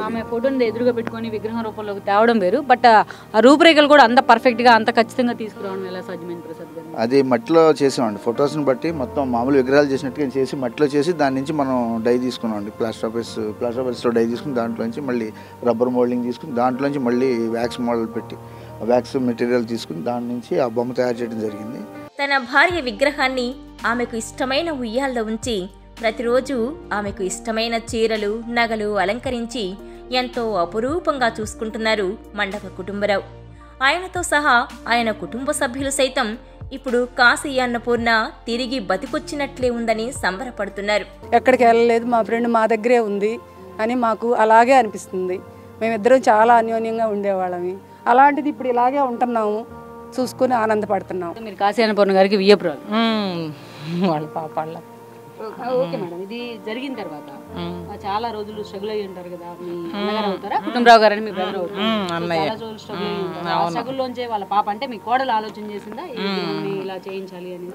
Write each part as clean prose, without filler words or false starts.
ఆమె ఫోటోని ఎదురుగా పెట్టుకొని విగ్రహం రూపంలోకి తేవడం వేరు, బట్ ఆ రూపురేఖలు కూడా అంత పర్ఫెక్ట్గా అంత ఖచ్చితంగా తీసుకురావడం ఎలా సాధ్యమైంది ప్రసాద్ గారు? అది మట్టిలో చేసామండి. ఫొటోస్ని బట్టి మొత్తం మామూలు విగ్రహాలు చేసినట్టుగా చేసి మట్టిలో చేసి దాని నుంచి మనం డై తీసుకున్నామండి. ప్లాస్టర్ ఆఫ్ ప్యారిస్లో డై తీసుకుని దాంట్లోంచి మళ్ళీ రబ్బర్ మోల్డింగ్ తీసుకుని దాంట్లోంచి మళ్ళీ వ్యాక్స్ మోడల్ పెట్టి వ్యాక్స్ మెటీరియల్ తీసుకుని దాని నుంచి ఆ బొమ్మ తయారు చేయడం జరిగింది. తన భార్య విగ్రహాన్ని ఆమెకు ఇష్టమైన ఉయ్యాల్లో ఉంచి ప్రతిరోజు ఆమెకు ఇష్టమైన చీరలు నగలు అలంకరించి ఎంతో అపురూపంగా చూసుకుంటున్నారు మండప కుటుంబరావు. ఆయనతో సహా ఆయన కుటుంబ సభ్యులు సైతం ఇప్పుడు కాశీ అన్నపూర్ణ తిరిగి బతికొచ్చినట్లే ఉందని సంబరపడుతున్నారు. ఎక్కడికి వెళ్ళలేదు, మా ఫ్రెండ్ మా దగ్గరే ఉంది అని మాకు అలాగే అనిపిస్తుంది. మేమిద్దరం చాలా అన్యోన్యంగా ఉండేవాళ్ళమి. అలాంటిది ఇప్పుడు ఇలాగే ఉంటున్నాము, చూసుకుని ఆనందపడుతున్నాము. మీరు కాశీ అన్నపూర్ణ గారికి వియ్యపురాలు వాళ్ళ పాప వాళ్ళ. ఓకే మేడం, ఇది జరిగిన తర్వాత చాలా రోజులు స్ట్రగుల్ అయ్యి ఉంటారు కదా, మీ అన్నగారు అవుతారా కుటుంబరావు గారని మీ బ్రదర్ అవుతారు, చాలా రోజులు స్ట్రగుల్ అయ్యి ఉంటారు. ఆ స్ట్రగుల్ లోంచే వాళ్ళ పాప అంటే మీ కోడలు ఆలోచన చేసిందా ఇలా చేయించాలి అని?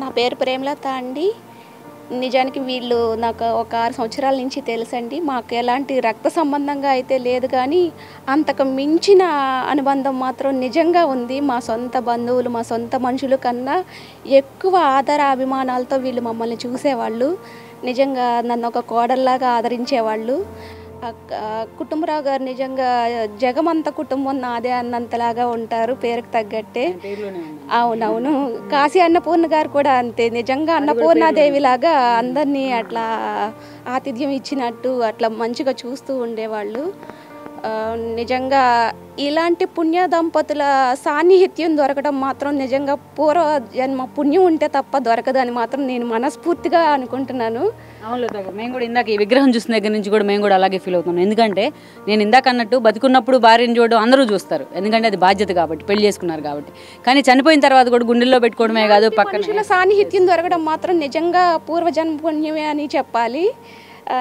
నా పేరు ప్రేమలత అండి. నిజానికి వీళ్ళు నాకు ఒక 6 సంవత్సరాల నుంచి తెలుసండి. మాకు ఎలాంటి రక్త సంబంధంగా అయితే లేదు, కానీ అంతకు మించిన అనుబంధం మాత్రం నిజంగా ఉంది. మా సొంత బంధువులు, మా సొంత మనుషుల కన్నా ఎక్కువ ఆదర అభిమానాలతో వీళ్ళు మమ్మల్ని చూసేవాళ్ళు. నిజంగా నన్ను ఒక కోడల్లాగా ఆదరించేవాళ్ళు. కుటుంబరావు గారు నిజంగా జగమంత కుటుంబం నాదే అన్నంతలాగా ఉంటారు, పేరుకు తగ్గట్టే. అవునవును. కాశీ అన్నపూర్ణ గారు కూడా అంతే, నిజంగా అన్నపూర్ణాదేవిలాగా అందరినీ అట్లా ఆతిథ్యం ఇచ్చినట్టు అట్లా మంచిగా చూస్తూ ఉండేవాళ్ళు. నిజంగా ఇలాంటి పుణ్య దంపతుల సాన్నిహిత్యం దొరకడం మాత్రం నిజంగా పూర్వ జన్మ పుణ్యం ఉంటే తప్ప దొరకదని మాత్రం నేను మనస్ఫూర్తిగా అనుకుంటున్నాను. అవును లత గారు, మేము కూడా ఇందాక ఈ విగ్రహం చూసిన దగ్గర నుంచి కూడా మేము కూడా అలాగే ఫీల్ అవుతున్నాం. ఎందుకంటే నేను ఇందాక అన్నట్టు బతుకున్నప్పుడు భార్యను చూడడం అందరూ చూస్తారు, ఎందుకంటే అది బాధ్యత కాబట్టి, పెళ్లి చేసుకున్నారు కాబట్టి. కానీ చనిపోయిన తర్వాత కూడా గుండెల్లో పెట్టుకోవడమే కాదు, పక్కన సాన్నిహిత్యం దొరకడం మాత్రం నిజంగా పూర్వజన్మ పుణ్యమే అని చెప్పాలి.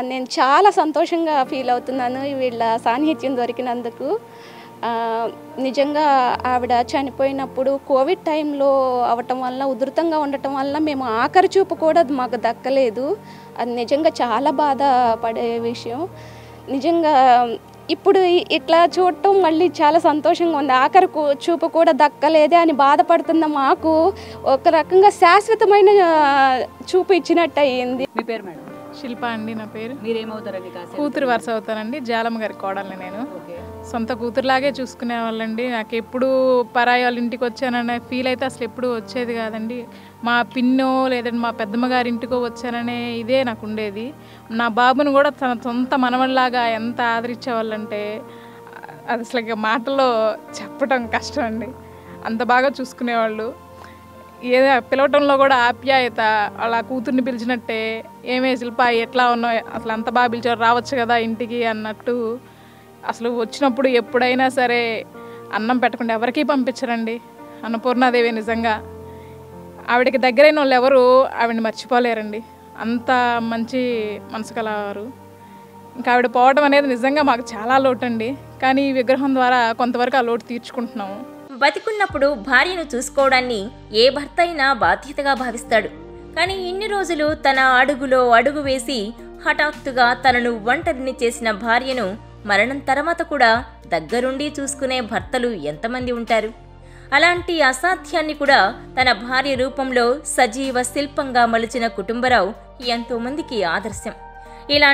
నేను చాలా సంతోషంగా ఫీల్ అవుతున్నాను వీళ్ళ సాన్నిహిత్యం దొరికినందుకు. నిజంగా ఆవిడ చనిపోయినప్పుడు కోవిడ్ టైంలో అవటం వల్ల, ఉధృతంగా ఉండటం వల్ల మేము ఆఖరి చూపు కూడా మాకు దక్కలేదు. అది నిజంగా చాలా బాధపడే విషయం. నిజంగా ఇప్పుడు ఇట్లా చూడటం మళ్ళీ చాలా సంతోషంగా ఉంది. ఆఖరి చూపు కూడా దక్కలేదే అని బాధపడుతున్న మాకు ఒక రకంగా శాశ్వతమైన చూపు ఇచ్చినట్టు అయ్యింది. మీ పేరు మేడం? శిల్ప అండి నా పేరు. మీరేమవుతారండి? కూతురు వరుస అవుతానండి. జాలమ్మ గారి కోడల్ని నేను. సొంత కూతురులాగే చూసుకునే వాళ్ళండి. నాకు ఎప్పుడు పరాయి వాళ్ళ ఇంటికి వచ్చాననే ఫీల్ అయితే అసలు ఎప్పుడు వచ్చేది కాదండి. మా పిన్నో లేదంటే మా పెద్దమ్మ గారి ఇంటికో వచ్చాననే ఇదే నాకు ఉండేది. నా బాబును కూడా తన సొంత మనవడిలాగా ఎంత ఆదరించేవాళ్ళంటే అది అసలు ఇక మాటల్లో చెప్పడం కష్టం అండి. అంత బాగా చూసుకునేవాళ్ళు. ఏదో పిలవటంలో కూడా ఆప్యాయత, అలా కూతుర్ని పిలిచినట్టే, ఏమే శిల్ప ఎట్లా ఉన్నావు, అసలు అంత బాగా పిలిచారు, రావచ్చు కదా ఇంటికి అన్నట్టు. అసలు వచ్చినప్పుడు ఎప్పుడైనా సరే అన్నం పెట్టకుండా ఎవరికీ పంపించరండి అన్నపూర్ణాదేవి. నిజంగా ఆవిడకి దగ్గరైన వాళ్ళు ఎవరు ఆవిడని మర్చిపోలేరండి. అంత మంచి మనసు కలవారు. ఇంకా ఆవిడ పోవడం అనేది నిజంగా మాకు చాలా లోటు అండి. కానీ ఈ విగ్రహం ద్వారా కొంతవరకు ఆ లోటు తీర్చుకుంటున్నాము. బతికున్నప్పుడు భార్యను చూసుకోవడాన్ని ఏ భర్త అయినా బాధ్యతగా భావిస్తాడు. కానీ ఇన్ని రోజులు తన అడుగులో అడుగు వేసి హఠాత్తుగా తనను ఒంటరిని చేసిన భార్యను మరణం తర్వాత కూడా దగ్గరుండి చూసుకునే భర్తలు ఎంతమంది ఉంటారు? అలాంటి అసాధ్యాన్ని కూడా తన భార్య రూపంలో సజీవ శిల్పంగా మలిచిన కుటుంబరావు ఎంతో మందికి ఆదర్శం. ఇలా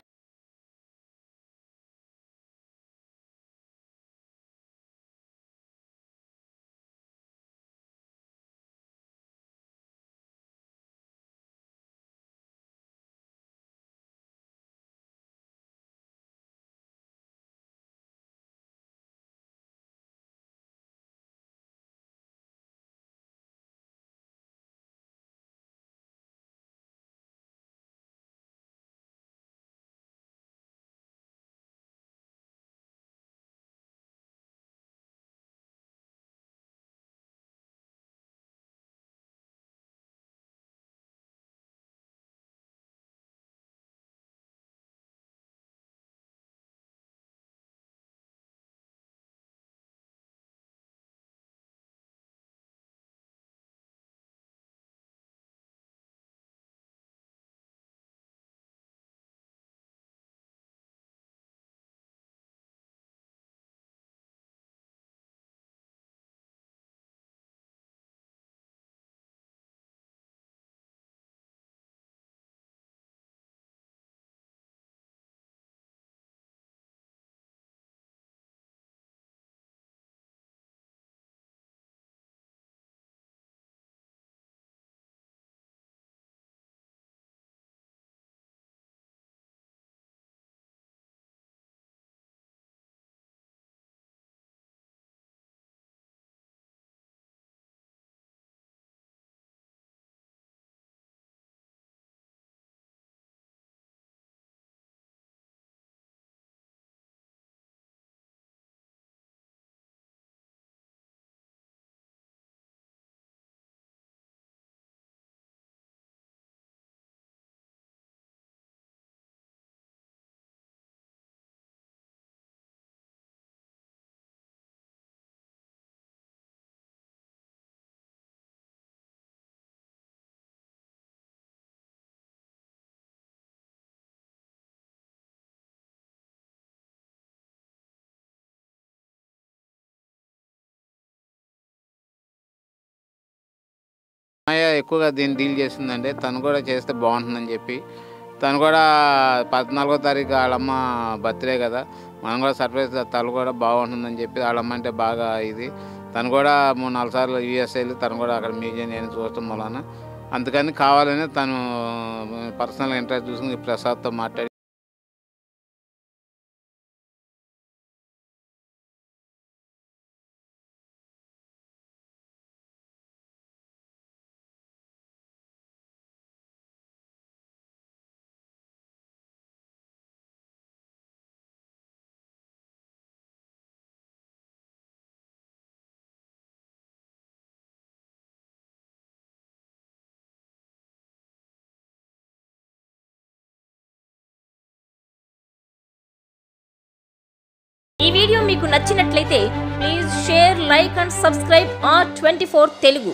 మాయ ఎక్కువగా దీన్ని డీల్ చేసిందంటే తను కూడా చేస్తే బాగుంటుందని చెప్పి తను కూడా 14వ తారీఖు వాళ్ళమ్మ బర్త్డే కదా, మనం కూడా సర్ప్రైజ్ తను కూడా బాగుంటుందని చెప్పి వాళ్ళమ్మ అంటే బాగా ఇది. తను కూడా 3-4 సార్లు యూఎస్ వెళ్ళి తను కూడా అక్కడ మ్యూజియం నేను చూడటం వలన అందుకని కావాలని తను పర్సనల్ ఇంట్రెస్ట్ చూసుకుని ప్రసాద్తో మాట్లాడి ఈ వీడియో మీకు నచ్చినట్లయితే please share, like and subscribe R24 Telugu.